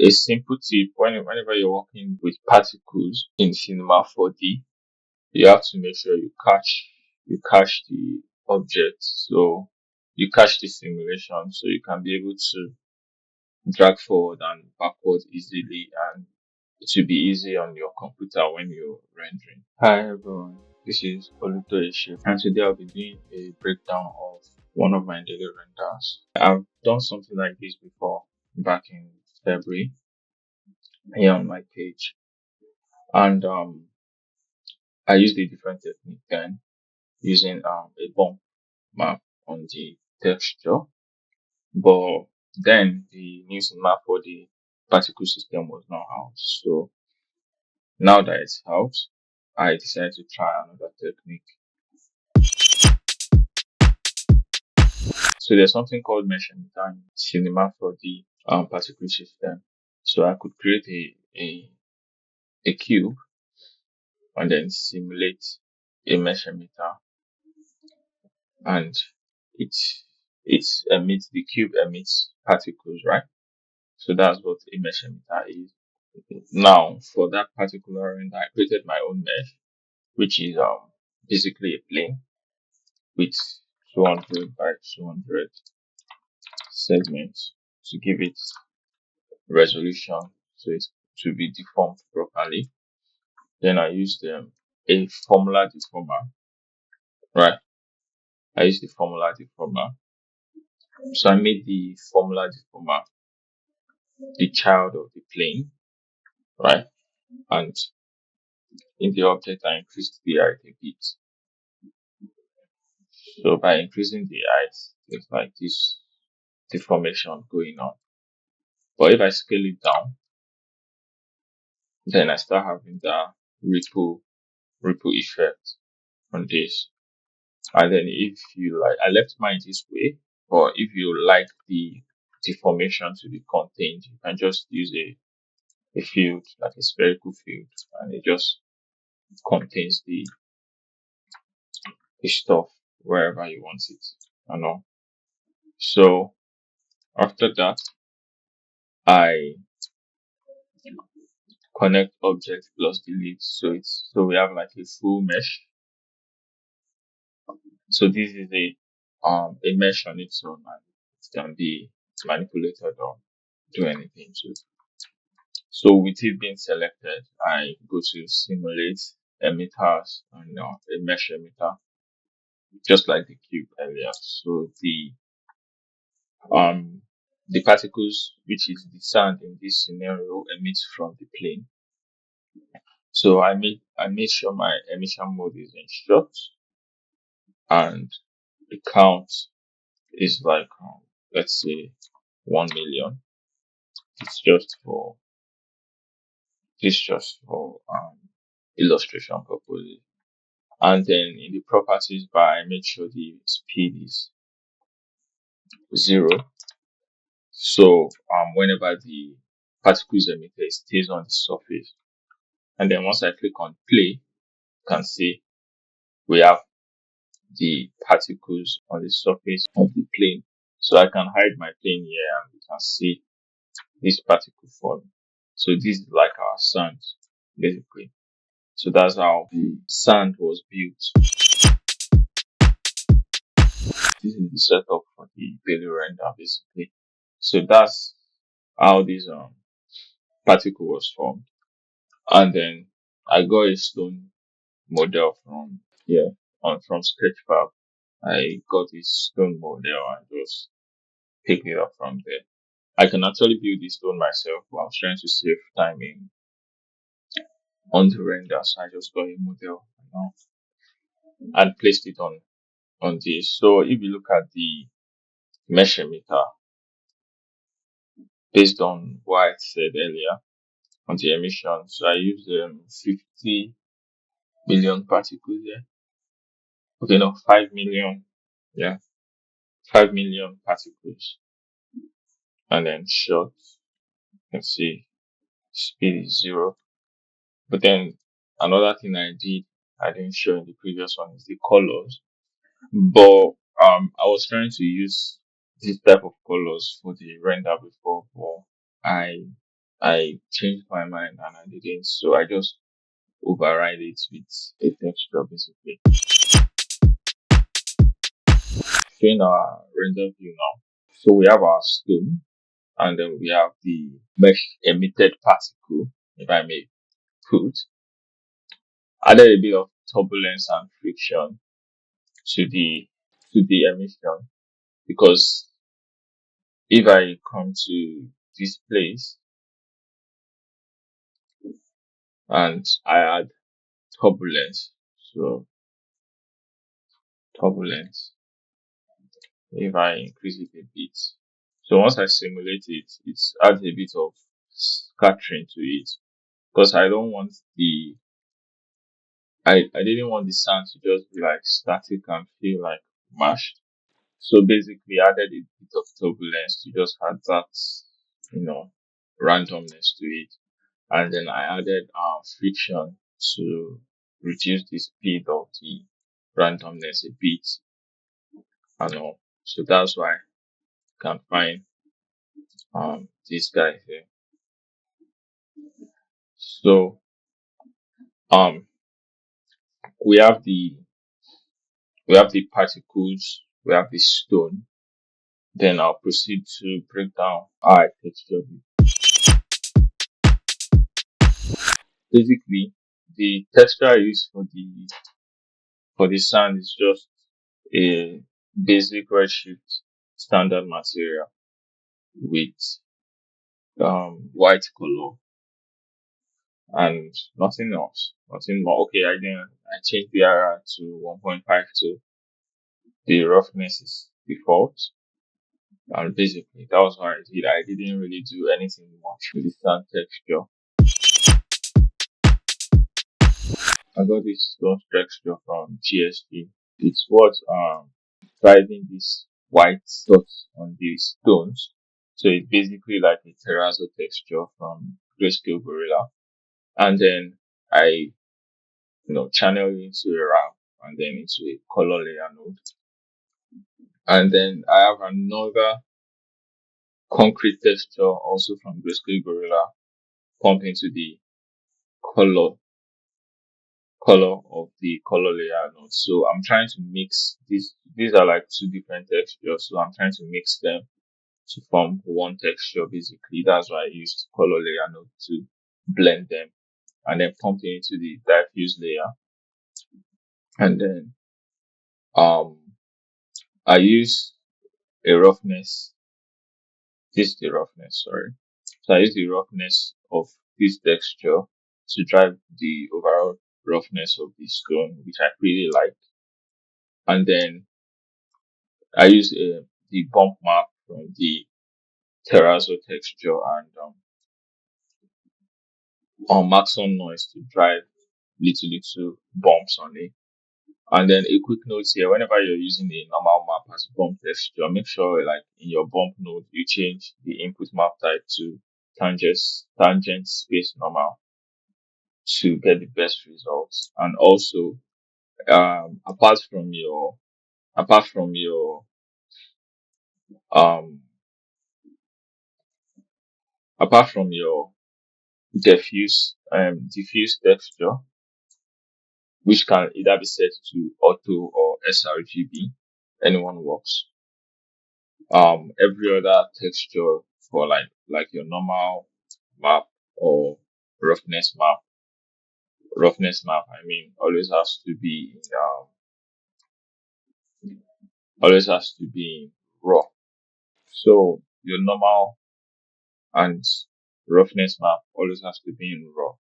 A simple tip whenever you're working with particles in Cinema 4D, you have to make sure you cache the object. So you cache the simulation so you can be able to drag forward and backward easily, and it will be easy on your computer when you're rendering. Hi everyone, this is Olutoyese, and today I'll be doing a breakdown of one of my daily renders. I've done something like this before back in February here on my page, and I used a different technique then using a bump map on the texture, but then the new Cinema 4D particle system was not out. So now that it's out, I decided to try another technique. So there's something called mesh emitter in Cinema 4D particle system. So I could create a cube and then simulate a mesh emitter, and it the cube emits particles, right? So that's what a mesh emitter is. Now for that particular render, I created my own mesh, which is basically a plane with 200 by 200 segments to give it resolution, so it to be deformed properly. Then I used a formula deformer, right? I used the formula deformer. So I made the formula deformer the child of the plane, right? And in the object, I increased the height a bit. So by increasing the height, there's like this deformation going on. But if I scale it down, then I start having the ripple effect on this. And then if you like, I left mine this way, but if you like the deformation to be contained, you can just use a field, like a spherical field, and it just contains the stuff wherever you want it and all. So after that, I connect object plus delete. So we have like a full mesh. So this is a mesh on its own, and it can be manipulated or do anything to it. So with it being selected, I go to simulate emitters and a mesh emitter, just like the cube earlier. So the particles, which is the sand in this scenario, emits from the plane. So I made sure my emission mode is in short, and the count is like let's say 1,000,000. It's just for illustration purposes. And then in the properties bar, I make sure the speed is 0. So whenever the particle is emitted, it stays on the surface. And then once I click on play, you can see we have the particles on the surface of the plane. So I can hide my plane here and you can see this particle forming. So this is like our sand, basically. So that's how the sand was built. This is the setup for the daily render, basically. So that's how this particle was formed. And then I got a stone model from here from Sketchfab. I got this stone model and just picked it up from there. I can actually build this stone myself, but I was trying to save time on the render, so I just got a model and placed it on this. So if you look at the mesh emitter, based on what I said earlier on the emissions, I used 50 million particles here. Okay, no, 5 million. Yeah, 5 million particles. And then short, you can see speed is 0. But then another thing I didn't show in the previous one is the colors. But I was trying to use this type of colors for the render before, but I changed my mind and I didn't, so I just override it with a texture basically. Showing our render view now. So we have our stone and then we have the mesh emitted particle, if I may put, added a bit of turbulence and friction to the emission, because if I come to this place and I add turbulence, so turbulence, if I increase it a bit, so once I simulate it, it adds a bit of scattering to it, because I don't want I didn't want the sound to just be like static and feel like mashed. So basically added a bit of turbulence to just add that, you know, randomness to it. And then I added friction to reduce the speed of the randomness a bit and all. So that's why you can find this guy here. So um we have the particles, we have the stone. Then I'll proceed to break down how I texture it. Basically, the texture I use for the sand is just a basic Redshift standard material with white color and nothing else, nothing more. Okay, I changed the RR to 1.5 to the roughness is default, and basically that was what I did. I didn't really do anything much with the sand texture. I got this stone texture from GSG. It's what driving these white dots on these stones. So it's basically like a terrazzo texture from Grayscale Gorilla. And then I, channel it into a wrap and then into a color layer node. And then I have another concrete texture also from Grayscale Gorilla pump into the color of the color layer node. So I'm trying to mix these. These are like two different textures. So I'm trying to mix them to form one texture. Basically, that's why I used color layer node to blend them and then pump it into the diffuse layer. And then I use a roughness. This is the roughness. Sorry. So I use the roughness of this texture to drive the overall roughness of the stone, which I really like. And then I use the bump map from the terrazzo texture and on Maxon noise to drive little bumps on it. And then a quick note here, whenever you're using a normal map as bump texture, make sure like in your bump node, you change the input map type to tangent space normal to get the best results. And also, apart from your, um, apart from your diffuse texture, which can either be set to auto or sRGB, anyone works. Every other texture for like your normal map or roughness map, I mean, always has to be in raw. So your normal and roughness map always has to be in raw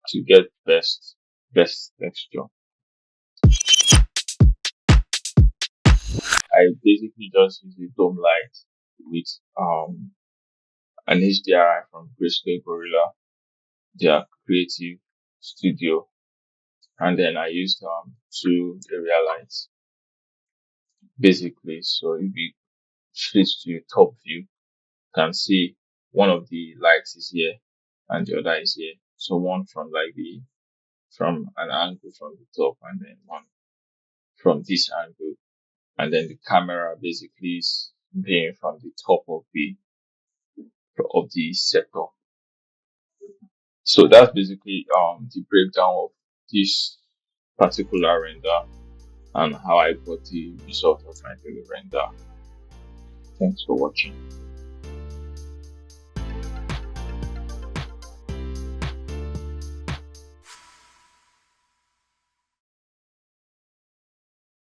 to get best texture. I basically just use a dome light with an HDRI from Grayscale Gorilla, their creative studio, and then I used two area lights basically. So if you switch to your top view, you can see one of the lights is here and the other is here. So one from from an angle from the top and then one from this angle. And then the camera basically is being from the top of the setup. So that's basically the breakdown of this particular render and how I got the result of my daily render. Thanks for watching.